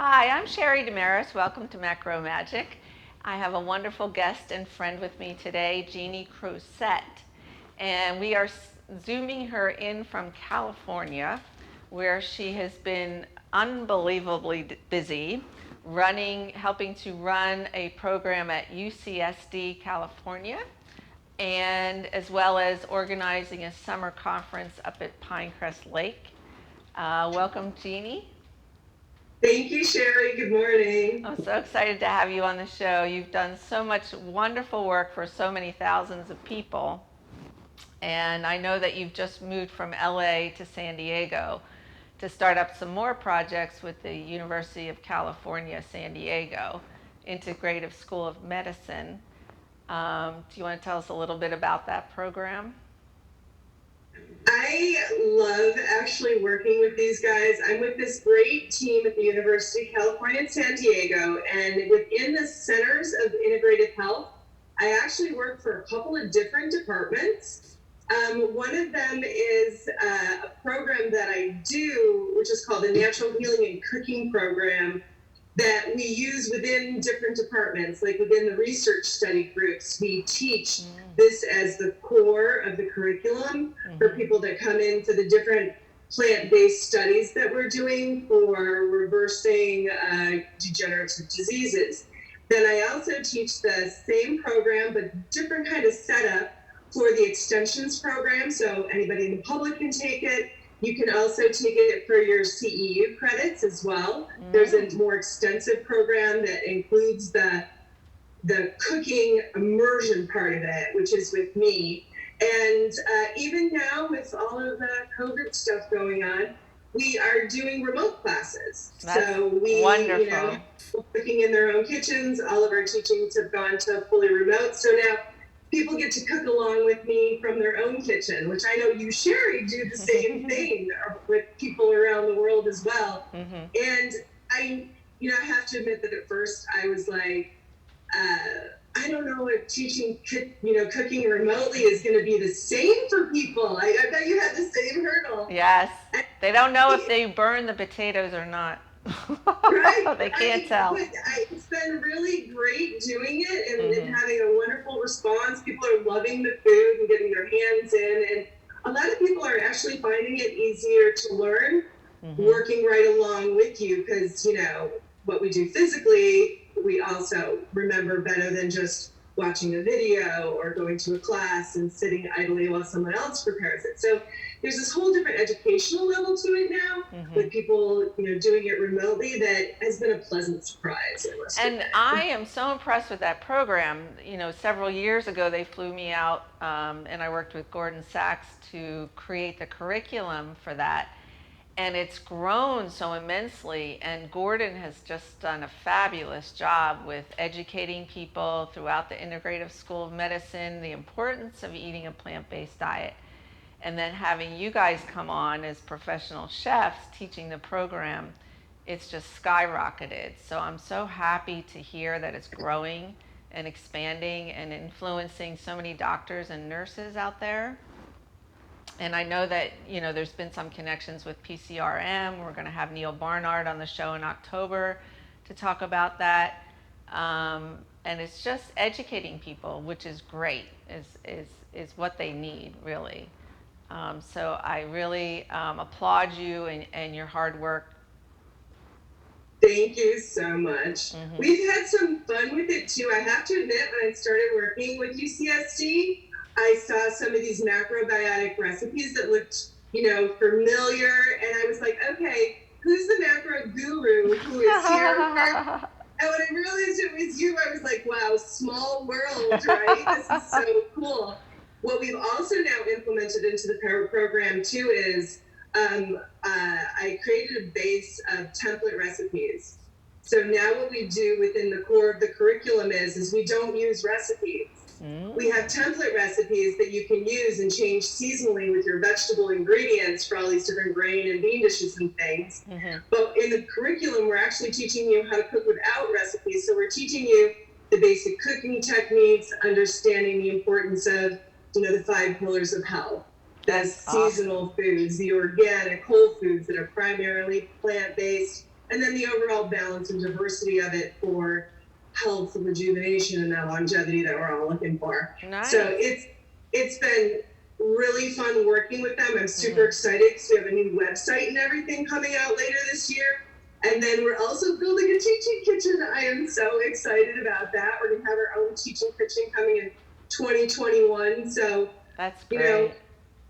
Hi, I'm Sherry Damaris. Welcome to Macro Magic. I have a wonderful guest and friend with me today, Jeanne Grosset. And we are zooming her in from California, where she has been unbelievably busy helping to run a program at UCSD, California, and as well as organizing a summer conference up at Pinecrest Lake. Welcome, Jeanne. Thank you, Sherry. Good morning. I'm so excited to have you on the show. You've done so much wonderful work for so many thousands of people. And I know that you've just moved from LA to San Diego to start up some more projects with the University of California, San Diego, Integrative School of Medicine. Do you want to tell us a little bit about that program? I love actually working with these guys. I'm with this great team at the University of California in San Diego, and within the Centers of Integrative Health, I actually work for a couple of different departments. One of them is a program that I do, which is called the Natural Healing and Cooking Program, that we use within different departments, like within the research study groups. We teach this as the core of the curriculum for people that come in for the different plant-based studies that we're doing for reversing degenerative diseases. Then I also teach the same program, but different kind of setup for the extensions program, so anybody in the public can take it. You can also take it for your CEU credits as well. There's a more extensive program that includes the cooking immersion part of it, which is with me. And even now, with all of the COVID stuff going on, we are doing remote classes. That's so we, wonderful. Cooking in their own kitchens. All of our teachings have gone to fully remote. So now people get to cook along with me from their own kitchen, which I know you, Sherry, do the same thing with people around the world as well. And I have to admit that at first I was like, I don't know if teaching, cooking remotely is going to be the same for people. I bet you had the same hurdle. Yes. They don't know if they burn the potatoes or not. Right. They can't tell. It's been really great doing it and having a wonderful response. People are loving the food and getting their hands in. And a lot of people are actually finding it easier to learn working right along with you because, what we do physically, we also remember better than just watching a video or going to a class and sitting idly while someone else prepares it. So there's this whole different educational level to it now with people, doing it remotely that has been a pleasant surprise. And I am so impressed with that program. Several years ago they flew me out and I worked with Gordon Sachs to create the curriculum for that. And it's grown so immensely, and Gordon has just done a fabulous job with educating people throughout the Integrative School of Medicine, the importance of eating a plant-based diet. And then having you guys come on as professional chefs teaching the program, it's just skyrocketed. So I'm so happy to hear that it's growing and expanding and influencing so many doctors and nurses out there. And I know that, there's been some connections with PCRM. We're going to have Neil Barnard on the show in October to talk about that. And it's just educating people, which is great, is what they need, really. So I really applaud you and your hard work. Thank you so much. We've had some fun with it too. I have to admit, when I started working with UCSD, I saw some of these macrobiotic recipes that looked, familiar, and I was like, okay, who's the macro guru who is here? And when I realized it was you, I was like, wow, small world, right? This is so cool. What we've also now implemented into the program too is I created a base of template recipes. So now what we do within the core of the curriculum is we don't use recipes. We have template recipes that you can use and change seasonally with your vegetable ingredients for all these different grain and bean dishes and things. But in the curriculum, we're actually teaching you how to cook without recipes. So we're teaching you the basic cooking techniques, understanding the importance of, the 5 pillars of health, the seasonal foods, the organic whole foods that are primarily plant-based, and then the overall balance and diversity of it for health, rejuvenation, and that longevity that we're all looking for. Nice. So it's been really fun working with them. I'm super excited because we have a new website and everything coming out later this year. And then we're also building a teaching kitchen. I am so excited about that. We're gonna have our own teaching kitchen coming in 2021. So that's you great. know,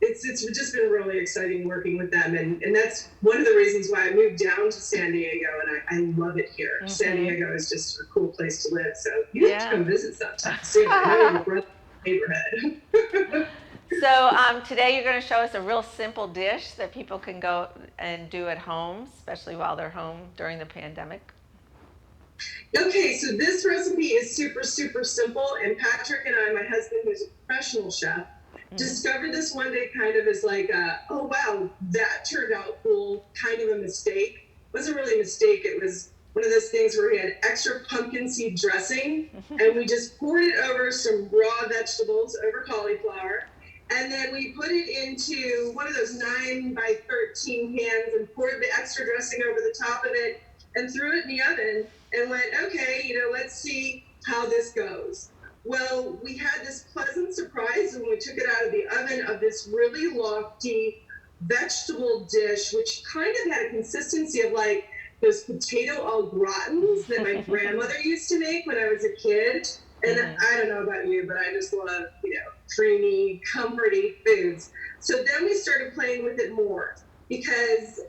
it's just been really exciting working with them, and that's one of the reasons why I moved down to San Diego, and I love it here. San Diego is just a cool place to live, so you have to come visit sometime soon. I know your brother's neighborhood. So today you're going to show us a real simple dish that people can go and do at home, especially while they're home during the pandemic. Okay, so this recipe is super, super simple, and Patrick and I, my husband, who's a professional chef, discovered this one day kind of as like, oh wow, that turned out cool, kind of a mistake. It wasn't really a mistake, it was one of those things where we had extra pumpkin seed dressing, and we just poured it over some raw vegetables, over cauliflower, and then we put it into one of those 9x13 pans and poured the extra dressing over the top of it and threw it in the oven and went, okay, let's see how this goes. Well, we had this pleasant surprise when we took it out of the oven of this really lofty vegetable dish, which kind of had a consistency of like those potato au gratins that my grandmother used to make when I was a kid. And I don't know about you, but I just love, creamy, comforting foods. So then we started playing with it more because,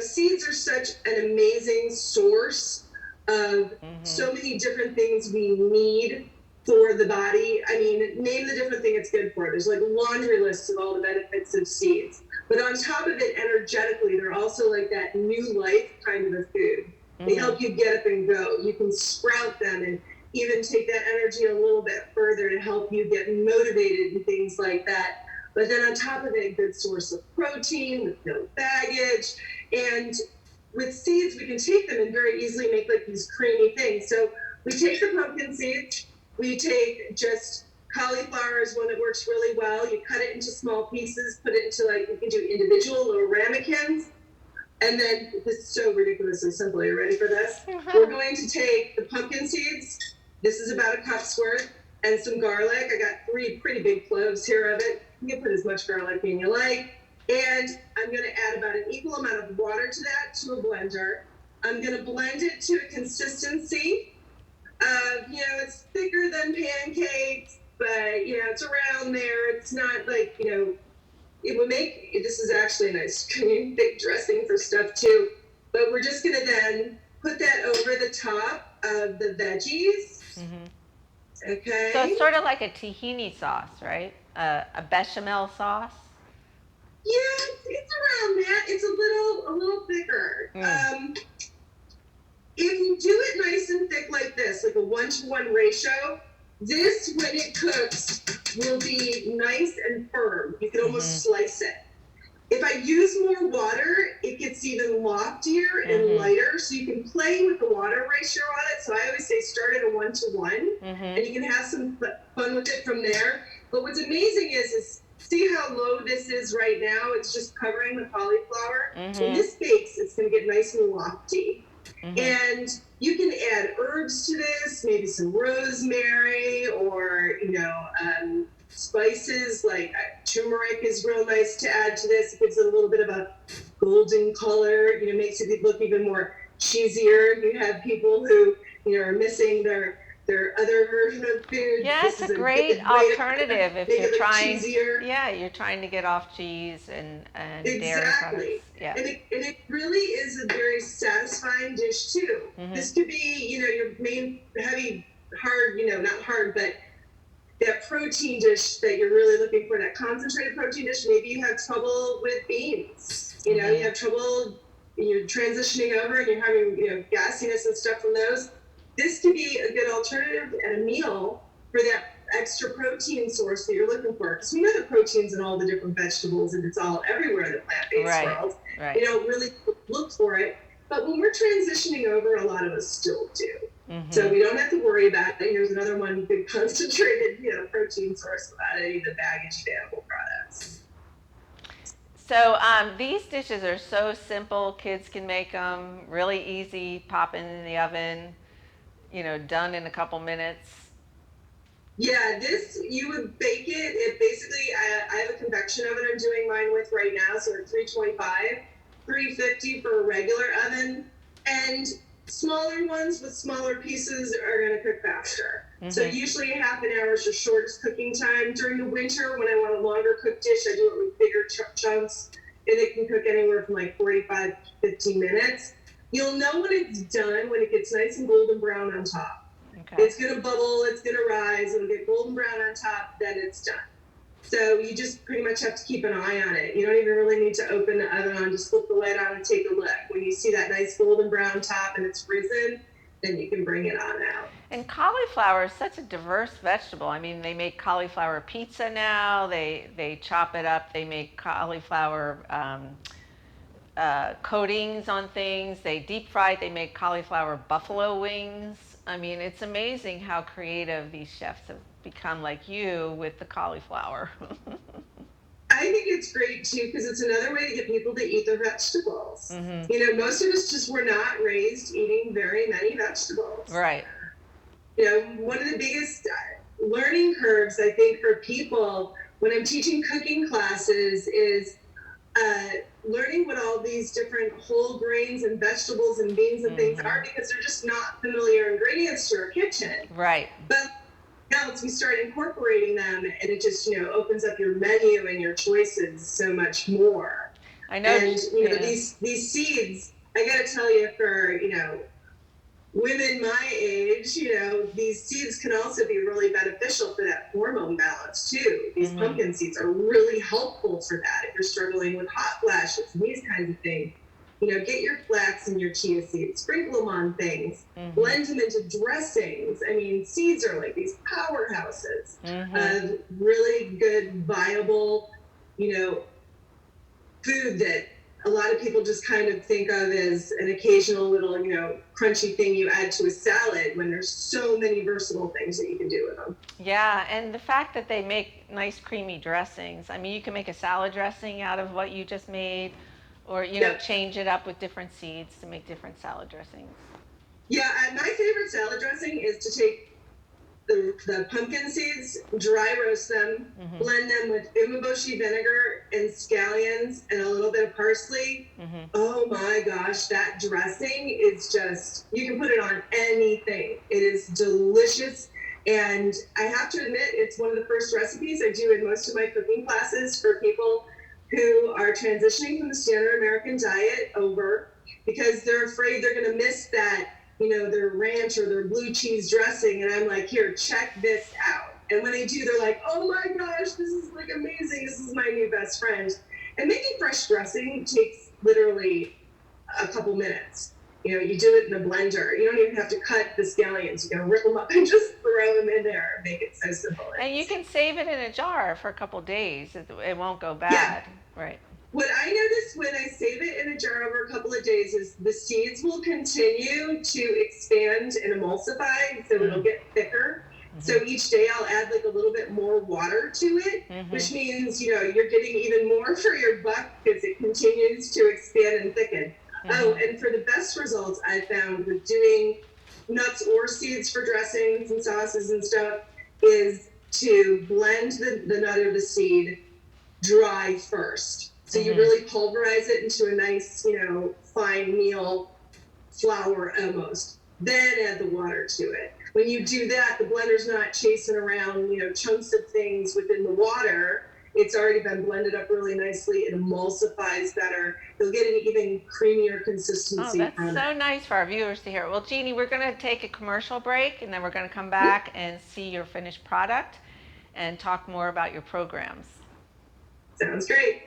seeds are such an amazing source of so many different things we need for the body. I mean, name the different thing it's good for. There's like laundry lists of all the benefits of seeds. But on top of it, energetically, they're also like that new life kind of a food. They help you get up and go. You can sprout them and even take that energy a little bit further to help you get motivated and things like that. But then on top of it, a good source of protein with no baggage. And with seeds, we can take them and very easily make like these creamy things. So we take the pumpkin seeds, we take just cauliflower is one that works really well. You cut it into small pieces, put it into you can do individual little ramekins. And then, this is so ridiculously simple. Are you ready for this? We're going to take the pumpkin seeds. This is about a cup's worth, and some garlic. I got 3 pretty big cloves here of it. You can put as much garlic in you like. And I'm going to add about an equal amount of water to that to a blender. I'm going to blend it to a consistency of, it's thicker than pancakes, but, it's around there. It's not like, it would make, this is actually a nice creamy thick dressing for stuff too. But we're just going to then put that over the top of the veggies. Okay. So it's sort of like a tahini sauce, right? A bechamel sauce. Yeah, it's around that. It's a little thicker. If you do it nice and thick like this, like a 1-to-1 ratio, this, when it cooks, will be nice and firm. You can almost slice it. If I use more water, it gets even loftier and lighter, so you can play with the water ratio on it. So I always say start at a 1-to-1, and you can have some fun with it from there. But what's amazing is see how low this is right now? It's just covering the cauliflower. When this bakes, it's going to get nice and lofty. And you can add herbs to this, maybe some rosemary or, spices like turmeric is real nice to add to this. It gives it a little bit of a golden color, makes it look even more cheesier. You have people who, are missing their other version of food. Yeah, it's a great alternative if you're trying. Yeah, you're trying to get off cheese and dairy products. Yeah. And it really is a very satisfying dish too. This could be, your main heavy, hard, not hard, but that protein dish that you're really looking for, that concentrated protein dish. Maybe you have trouble with beans. You have trouble, you're transitioning over and you're having, gassiness and stuff from those. This could be a good alternative and a meal for that extra protein source that you're looking for. Because we know the protein's in all the different vegetables and it's all everywhere in the plant-based world. Right. You don't really look for it. But when we're transitioning over, a lot of us still do. So we don't have to worry about it. Here's another one, good concentrated, protein source without any of the baggage of animal products. So these dishes are so simple. Kids can make them really easy. Pop in the oven. Done in a couple minutes. Yeah, this, you would bake it. It basically, I have a convection oven I'm doing mine with right now, so it's 325, 350 for a regular oven, and smaller ones with smaller pieces are going to cook faster. So usually half an hour is your shortest cooking time. During the winter, when I want a longer cooked dish, I do it with bigger chunks, and it can cook anywhere from like 45 to 15 minutes. You'll know when it's done when it gets nice and golden brown on top. Okay. It's going to bubble, it's going to rise, it'll get golden brown on top, then it's done. So you just pretty much have to keep an eye on it. You don't even really need to open the oven on, just flip the lid on and take a look. When you see that nice golden brown top and it's risen, then you can bring it on out. And cauliflower is such a diverse vegetable. I mean, they make cauliflower pizza now, they chop it up, they make cauliflower coatings on things, they deep fry it, they make cauliflower buffalo wings. I mean, it's amazing how creative these chefs have become, like you with the cauliflower. I think it's great too because it's another way to get people to eat their vegetables. Most of us just were not raised eating very many vegetables. Right. One of the biggest learning curves, I think, for people when I'm teaching cooking classes is learning what all these different whole grains and vegetables and beans and things are, because they're just not familiar ingredients to our kitchen. Right. But now once we start incorporating them, and it just opens up your menu and your choices so much more. I know. And these seeds, I got to tell you, for women my age, these seeds can also be really beneficial for that hormone balance too. These pumpkin seeds are really helpful for that if you're struggling with hot flashes and these kinds of things. Get your flax and your chia seeds, sprinkle them on things, blend them into dressings. I mean, seeds are like these powerhouses of really good, viable, food that a lot of people just kind of think of as an occasional little, crunchy thing you add to a salad, when there's so many versatile things that you can do with them. Yeah, and the fact that they make nice creamy dressings. I mean, you can make a salad dressing out of what you just made, or, change it up with different seeds to make different salad dressings. Yeah, and my favorite salad dressing is to take the pumpkin seeds, dry roast them, blend them with umeboshi vinegar and scallions and a little bit of parsley. Oh my gosh, that dressing is just, you can put it on anything. It is delicious. And I have to admit, it's one of the first recipes I do in most of my cooking classes for people who are transitioning from the standard American diet over, because they're afraid they're going to miss that, their ranch or their blue cheese dressing. And I'm like, here, check this out. And when they do, they're like, oh my gosh, this is like amazing. This is my new best friend. And making fresh dressing takes literally a couple minutes. You do it in a blender. You don't even have to cut the scallions. You can rip them up and just throw them in there and make it so simple. And you can save it in a jar for a couple days. It won't go bad. Yeah. Right. What I notice when I save it in a jar over a couple of days is the seeds will continue to expand and emulsify, so it'll get thicker. So each day I'll add like a little bit more water to it, which means, you're getting even more for your buck because it continues to expand and thicken. Oh, and for the best results I found with doing nuts or seeds for dressings and sauces and stuff is to blend the nut or the seed dry first. So you really pulverize it into a nice, fine meal flour almost. Then add the water to it. When you do that, the blender's not chasing around, chunks of things within the water. It's already been blended up really nicely. It emulsifies better. You'll get an even creamier consistency. Oh, that's so nice for our viewers to hear. Well, Jeannie, we're going to take a commercial break, and then we're going to come back and see your finished product and talk more about your programs. Sounds great.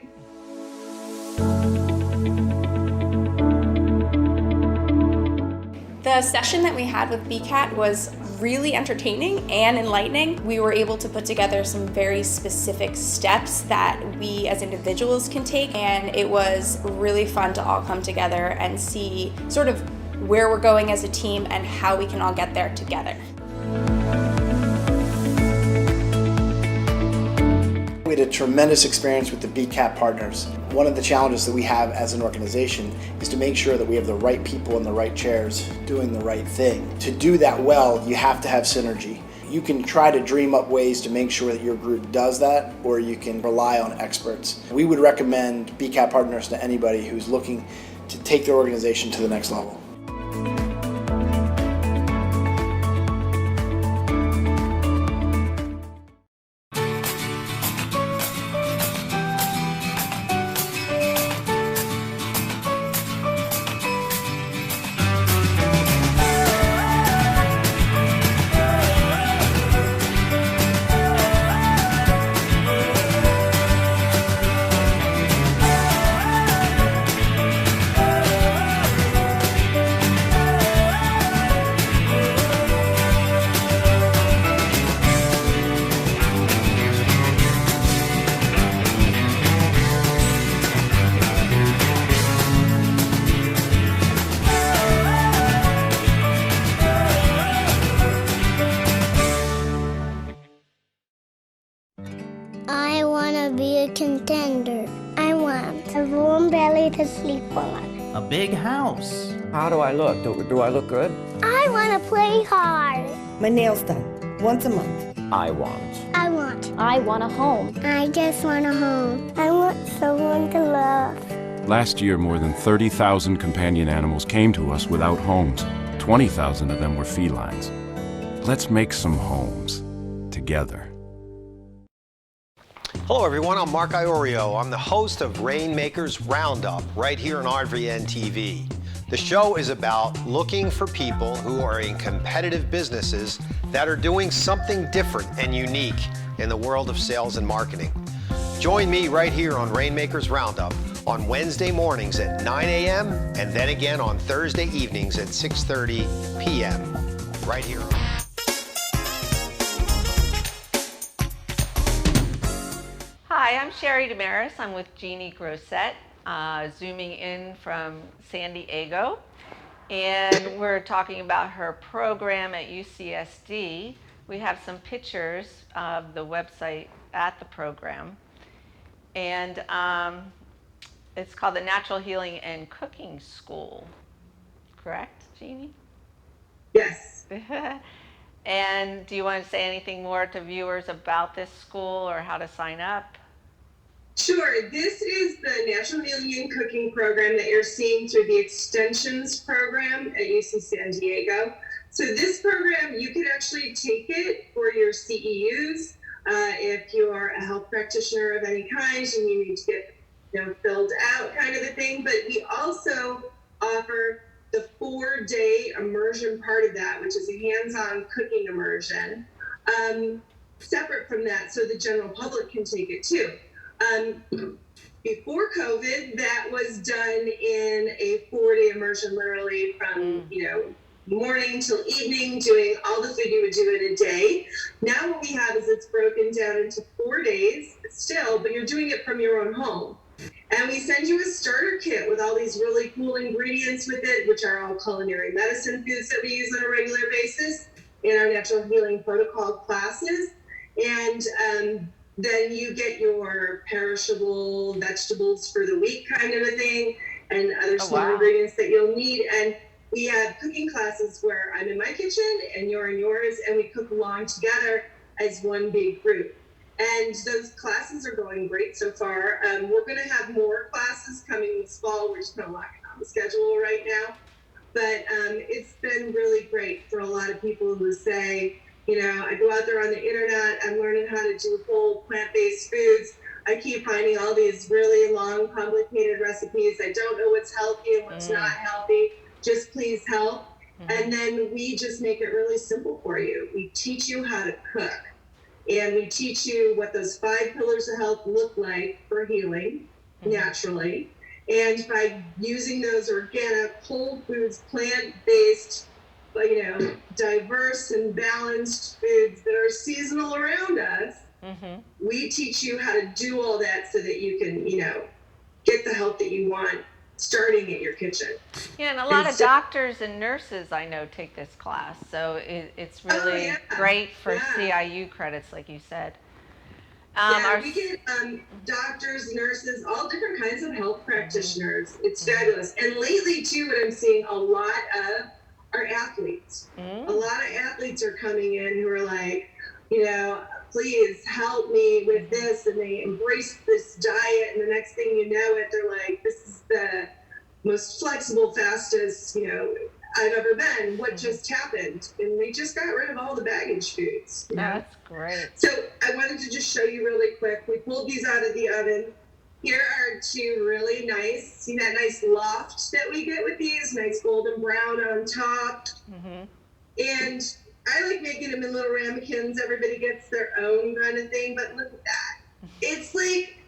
The session that we had with BCAT was really entertaining and enlightening. We were able to put together some very specific steps that we as individuals can take, and it was really fun to all come together and see sort of where we're going as a team and how we can all get there together. We had a tremendous experience with the BCAT partners. One of the challenges that we have as an organization is to make sure that we have the right people in the right chairs doing the right thing. To do that well, you have to have synergy. You can try to dream up ways to make sure that your group does that, or you can rely on experts. We would recommend BCAT Partners to anybody who's looking to take their organization to the next level. I want to be a contender. I want a warm belly to sleep on. A big house. How do I look? Do I look good? I want to play hard. My nails done once a month. I want. I want a home. I just want a home. I want someone to love. Last year, more than 30,000 companion animals came to us without homes. 20,000 of them were felines. Let's make some homes together. Hello everyone, I'm Mark Iorio. I'm the host of Rainmakers Roundup right here on RVN TV. The show is about looking for people who are in competitive businesses that are doing something different and unique in the world of sales and marketing. Join me right here on Rainmakers Roundup on Wednesday mornings at 9 a.m. and then again on Thursday evenings at 6:30 p.m. right here. Hi, I'm Sherry Damaris. I'm with Jeanne Grosset, zooming in from San Diego. And we're talking about her program at UCSD. We have some pictures of the website at the program. And it's called the Natural Healing and Cooking School. Correct, Jeanne? Yes. And do you want to say anything more to viewers about this school or how to sign up? Sure. This is the Natural Healing and Cooking program that you're seeing through the Extensions program at UC San Diego. So this program, you can actually take it for your CEUs if you are a health practitioner of any kind and you need to get filled out kind of a thing. But we also offer the 4-day immersion part of that, which is a hands-on cooking immersion, separate from that so the general public can take it too. Before COVID, that was done in a 4-day immersion, literally from, morning till evening, doing all the food you would do in a day. Now what we have is it's broken down into 4 days still, but you're doing it from your own home. And we send you a starter kit with all these really cool ingredients with it, which are all culinary medicine foods that we use on a regular basis in our natural healing protocol classes. And then you get your perishable vegetables for the week kind of a thing, and other small ingredients that you'll need. And we have cooking classes where I'm in my kitchen and you're in yours, and we cook along together as one big group. And those classes are going great so far. We're going to have more classes coming this fall. We're just kind of locking on the schedule right now. But it's been really great for a lot of people who say, I go out there on the internet, I'm learning how to do whole plant-based foods. I keep finding all these really long, complicated recipes. I don't know what's healthy and what's not healthy. Just please help. And then we just make it really simple for you. We teach you how to cook. And we teach you what those 5 pillars of health look like for healing naturally. And by using those organic, whole foods, plant-based, diverse and balanced foods that are seasonal around us, we teach you how to do all that so that you can, get the help that you want starting at your kitchen. Yeah, and a lot of doctors and nurses I know take this class, so it's really great for CIU credits, like you said. We get doctors, nurses, all different kinds of health practitioners. It's fabulous. And lately, too, what I'm seeing a lot of are athletes. A lot of athletes are coming in who are like, please help me with this. And they embrace this diet. And the next thing you know it, they're like, this is the most flexible, fastest, I've ever been. What just happened? And they just got rid of all the baggage foods. That's great. So I wanted to just show you really quick. We pulled these out of the oven. Here are two really nice, see that nice loft that we get with these, nice golden brown on top. And I like making them in little ramekins. Everybody gets their own kind of thing, but look at that. It's like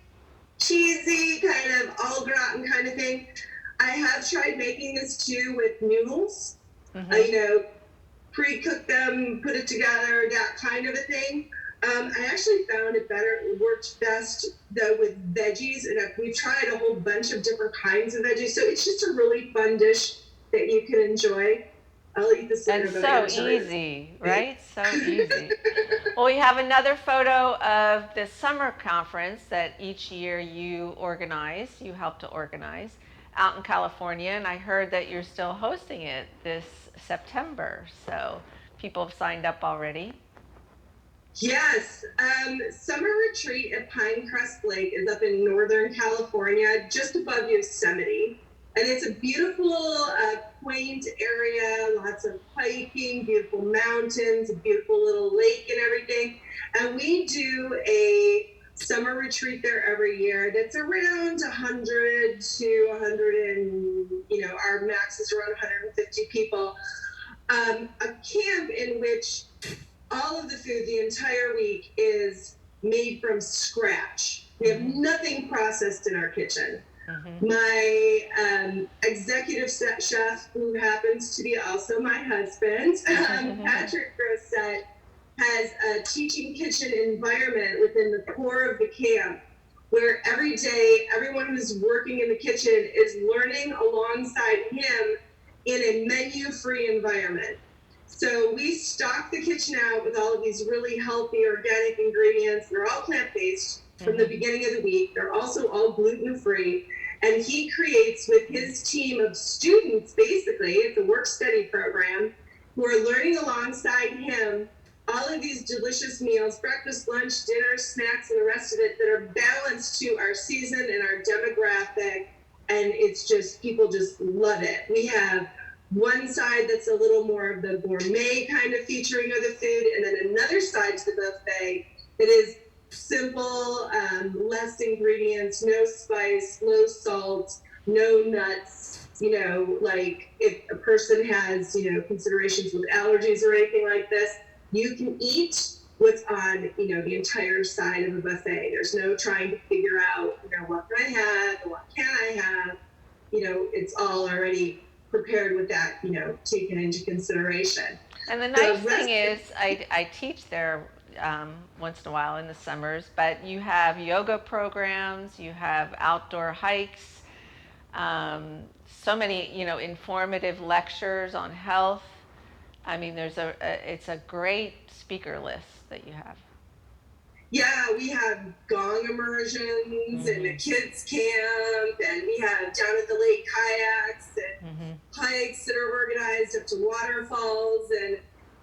cheesy, kind of au gratin kind of thing. I have tried making this too with noodles. Pre-cook them, put it together, that kind of a thing. I actually found it worked best though with veggies, and we've tried a whole bunch of different kinds of veggies. So it's just a really fun dish that you can enjoy. I'll eat the center. And so easy, right? So easy. Well, we have another photo of the summer conference that each year you help to organize out in California, and I heard that you're still hosting it this September, so people have signed up already. Yes, summer retreat at Crest Lake is up in Northern California, just above Yosemite, and it's a beautiful, quaint area, lots of hiking, beautiful mountains, a beautiful little lake and everything, and we do a summer retreat there every year that's around 100 to 100 and, our max is around 150 people. A camp in which all of the food the entire week is made from scratch. We have nothing processed in our kitchen. My executive chef, who happens to be also my husband, Patrick Grosset, has a teaching kitchen environment within the core of the camp where every day everyone who's working in the kitchen is learning alongside him in a menu-free environment. So we stock the kitchen out with all of these really healthy organic ingredients. They're all plant-based from the beginning of the week. They're also all gluten-free. And he creates with his team of students, basically, it's a work-study program, who are learning alongside him all of these delicious meals, breakfast, lunch, dinner, snacks, and the rest of it that are balanced to our season and our demographic. And it's just, people just love it. We have one side that's a little more of the gourmet kind of featuring of the food, and then another side to the buffet that is simple, less ingredients, no spice, low salt, no nuts. Like if a person has, considerations with allergies or anything like this, you can eat what's on, the entire side of a buffet. There's no trying to figure out, what can I have, or what can I have? It's all already prepared with that, taken into consideration. And the nice thing is, I teach there once in a while in the summers, but you have yoga programs, you have outdoor hikes, so many, informative lectures on health. I mean, it's a great speaker list that you have. Yeah, we have gong immersions and a kids camp, and we have down at the lake kayaks and hikes that are organized up to waterfalls, and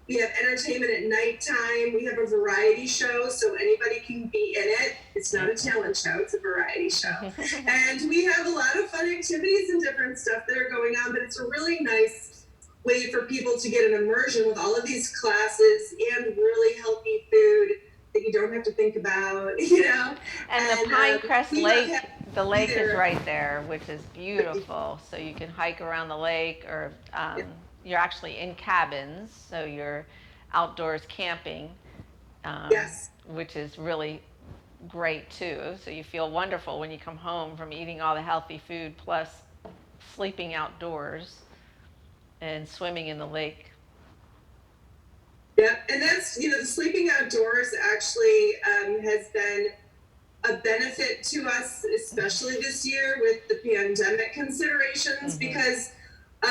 we have entertainment at nighttime. We have a variety show, so anybody can be in it. It's not a talent show, it's a variety show. And we have a lot of fun activities and different stuff that are going on, but it's a really nice way for people to get an immersion with all of these classes and really healthy food that you don't have to think about, And the Crest Lake, the lake is right there, which is beautiful. So you can hike around the lake, or you're actually in cabins, so you're outdoors camping, which is really great too. So you feel wonderful when you come home from eating all the healthy food plus sleeping outdoors and swimming in the lake. Yeah, and that's, the sleeping outdoors actually has been a benefit to us, especially this year with the pandemic considerations, because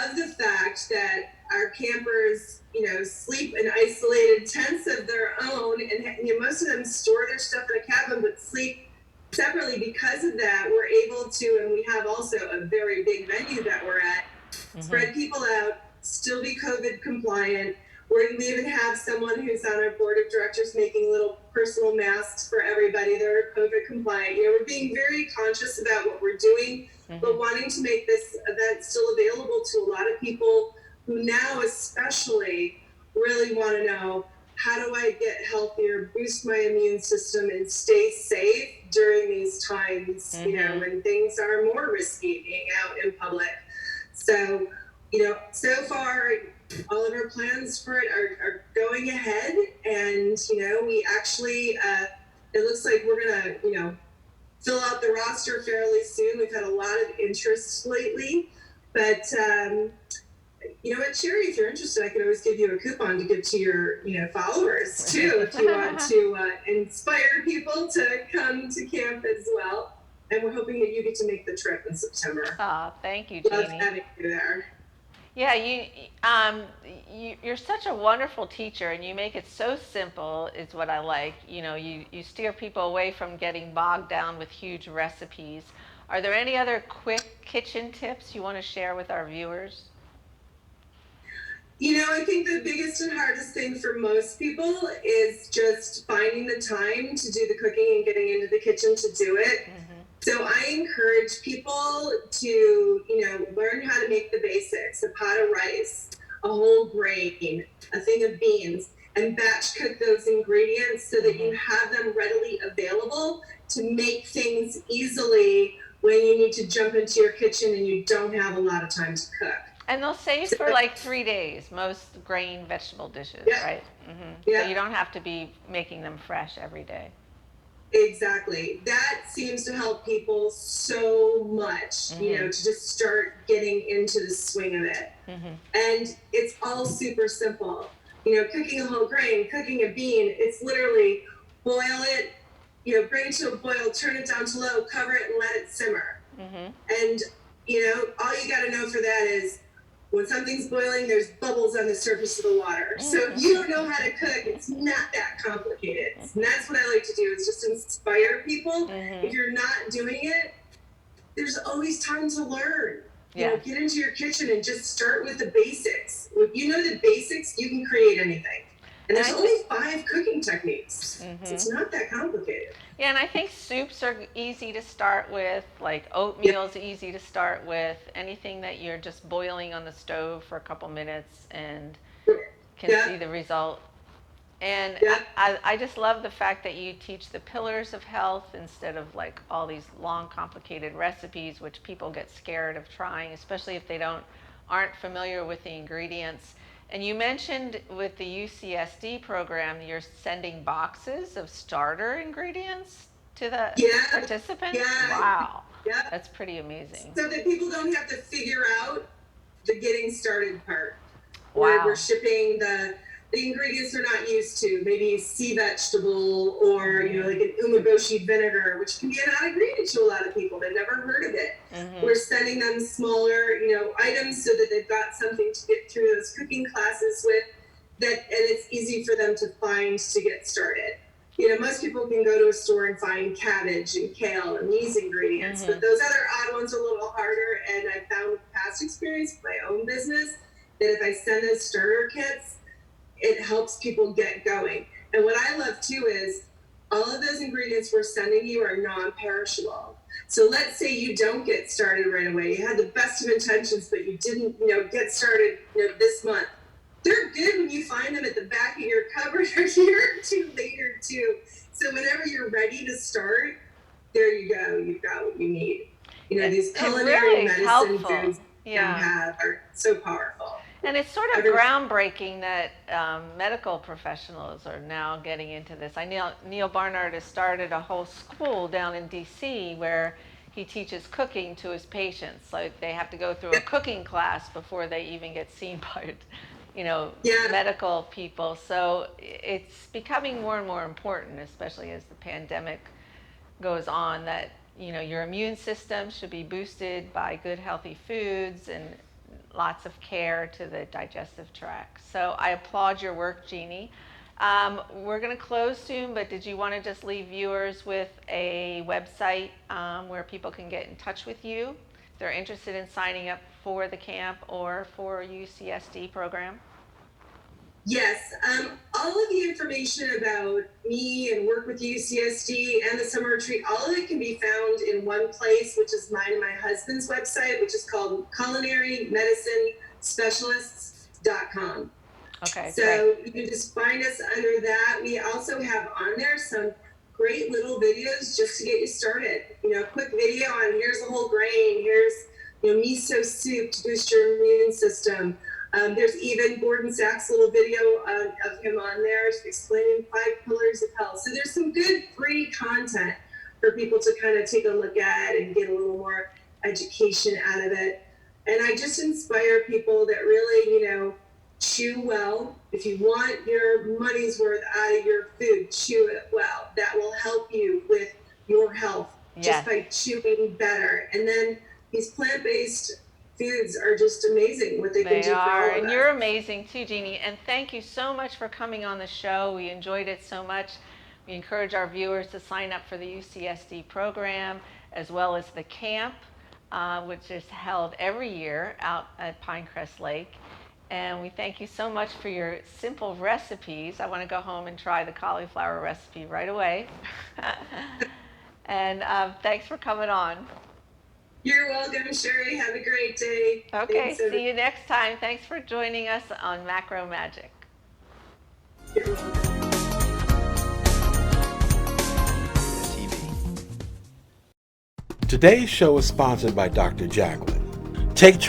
of the fact that our campers, sleep in isolated tents of their own, and most of them store their stuff in a cabin but sleep separately. Because of that, we're able to, and we have also a very big venue that we're at, spread people out, still be COVID compliant. We even have someone who's on our board of directors making little personal masks for everybody that are COVID compliant. We're being very conscious about what we're doing, but wanting to make this event still available to a lot of people who now especially really want to know, how do I get healthier, boost my immune system, and stay safe during these times, when things are more risky being out in public. So, so far, all of our plans for it are going ahead, and we actually it looks like we're gonna fill out the roster fairly soon. We've had a lot of interest lately, but Sherry, if you're interested, I could always give you a coupon to give to your followers too, if you want to inspire people to come to camp as well. And we're hoping that you get to make the trip in September. Thank you, Love Jeanne. having you there. Yeah, you're such a wonderful teacher, and you make it so simple is what I like. You steer people away from getting bogged down with huge recipes. Are there any other quick kitchen tips you want to share with our viewers? I think the biggest and hardest thing for most people is just finding the time to do the cooking and getting into the kitchen to do it. So I encourage people to, learn how to make the basics: a pot of rice, a whole grain, a thing of beans, and batch cook those ingredients so that you have them readily available to make things easily when you need to jump into your kitchen and you don't have a lot of time to cook. And they'll save for like 3 days, most grain vegetable dishes, right? Yeah. So you don't have to be making them fresh every day. Exactly. That seems to help people so much, to just start getting into the swing of it. And it's all super simple. Cooking a whole grain, cooking a bean, it's literally boil it, bring it to a boil, turn it down to low, cover it, and let it simmer. And, all you got to know for that is, when something's boiling, there's bubbles on the surface of the water. So if you don't know how to cook, it's not that complicated. And that's what I like to do, is just inspire people. If you're not doing it, there's always time to learn. Get into your kitchen and just start with the basics. If you know the basics, you can create anything. And there's only 5 cooking techniques. So it's not that complicated. Yeah, and I think soups are easy to start with, like oatmeal's easy to start with, anything that you're just boiling on the stove for a couple minutes and can see the result. And I just love the fact that you teach the pillars of health instead of like all these long, complicated recipes, which people get scared of trying, especially if they aren't familiar with the ingredients. And you mentioned with the UCSD program, you're sending boxes of starter ingredients to the participants? Wow. That's pretty amazing. So that people don't have to figure out the getting started part. Wow. We're shipping the ingredients they're not used to, maybe sea vegetable or, like an umeboshi vinegar, which can be an odd ingredient to a lot of people. They've never heard of it. We're sending them smaller, items so that they've got something to get through those cooking classes with, and it's easy for them to find to get started. Most people can go to a store and find cabbage and kale and these ingredients, but those other odd ones are a little harder. And I found with past experience with my own business that if I send those starter kits, it helps people get going. And what I love too is all of those ingredients we're sending you are non-perishable. So let's say you don't get started right away. You had the best of intentions, but you didn't, get started, this month. They're good when you find them at the back of your cupboard a year or two later too. So whenever you're ready to start, there you go. You've got what you need. These culinary medicine foods you have are so powerful. And it's sort of groundbreaking that medical professionals are now getting into this. Neil Barnard has started a whole school down in DC where he teaches cooking to his patients. Like they have to go through a cooking class before they even get seen by, medical people. So it's becoming more and more important, especially as the pandemic goes on, that your immune system should be boosted by good, healthy foods and lots of care to the digestive tract. So I applaud your work, Jeanne. We're going to close soon, but did you want to just leave viewers with a website where people can get in touch with you if they're interested in signing up for the camp or for a UCSD program? Yes, all of the information about me and work with UCSD and the summer retreat, all of it can be found in one place, which is mine and my husband's website, which is called culinarymedicineспecialists.com. Okay. So you can just find us under that. We also have on there some great little videos just to get you started. A quick video on here's a whole grain, here's miso soup to boost your immune system. There's even Gordon Sachs' little video of him on there explaining 5 pillars of health. So there's some good free content for people to kind of take a look at and get a little more education out of it. And I just inspire people that really, chew well. If you want your money's worth out of your food, chew it well. That will help you with your health just by chewing better. And then these plant-based foods are just amazing what they can do for all of us. And you're amazing too, Jeanne. And thank you so much for coming on the show. We enjoyed it so much. We encourage our viewers to sign up for the UCSD program as well as the camp, which is held every year out at Pinecrest Lake. And we thank you so much for your simple recipes. I want to go home and try the cauliflower recipe right away. And thanks for coming on. You're welcome, Sherry. Have a great day. Okay, see you next time. Thanks for joining us on Macro Magic. You're welcome. Today's show is sponsored by Dr. Jacqueline. Take charge.